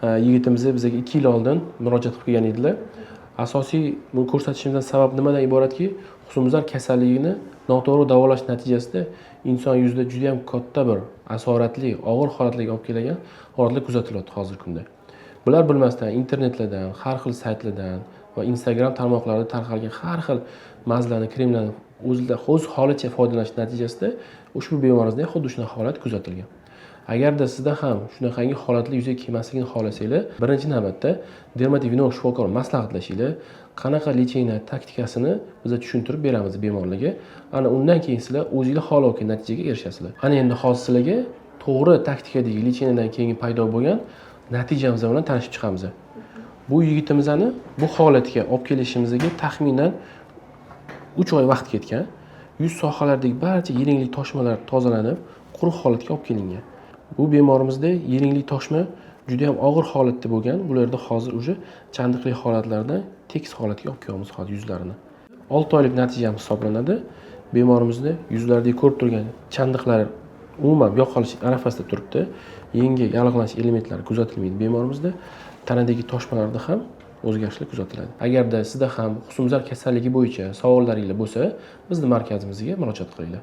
Yigitimiz bizga 2 yil oldin murojaat qilib kelgan edilar. Asosiy buni ko'rsatishimizdan sabab nimadan iboratki, husnbuzar kasalligini noto'g'ri davolash natijasida inson yuzida juda ham katta bir asoratli, og'ir holatlarga olib keladigan holatlar kuzatilyapti hozirgi kunda. Bular bilmasdan internetlardan, har xil saytlardan va Instagram tarmoqlarida tarqalgan har xil mazlarni, kremlarni o'z holicha foydalanish natijasida ushbu bemoringizda xuddi shunaqa holat kuzatilgan. Agarda sizda ham shunaqangi holatlar yuzaga kelmasligini xohlasanglar, birinchi navbatda dermatovenerolog shifokor maslahatlashinglar, qanaqa lecheniya taktikasini biz tushuntirib beramiz bemorlarga. Ana undan keyin sizlar o'zingizlar xohlovchi natijaga erishasizlar. Ana endi hozir sizlarga to'g'ri taktikadagi lecheniyadan keyin paydo bo'lgan natijamiz bilan tanishib chiqamiz. Bu yigitimizni bu holatga olib kelishimizga taxminan 3 oy vaqt ketgan. Yuz sohalaridagi barcha yiringlik toshmalar tozalanib, quruq holatga olib kelingan. Bu bemorimizda yiringlik toshma juda ham og'ir holatda bo'lgan. Bularda hozir o'sha chandiqli holatlardan tekis holatga olib kelyapmiz hozir yuzlarini. 6 oylik natijamiz hisoblanadi. Bemorimizda yuzlaridagi ko'rib turgan chandiqlar umuman yo'qolish arafasida turibdi. Yangi yallig'lanish elementlari kuzatilmaydi bemorimizda. Tanadagi toshmalarda ham o'zgarishlar kuzatiladi. Agarda sizda ham husnbuzar kasalligi bo'yicha savollaringiz bo'lsa, bizning markazimizga murojaat qilinglar.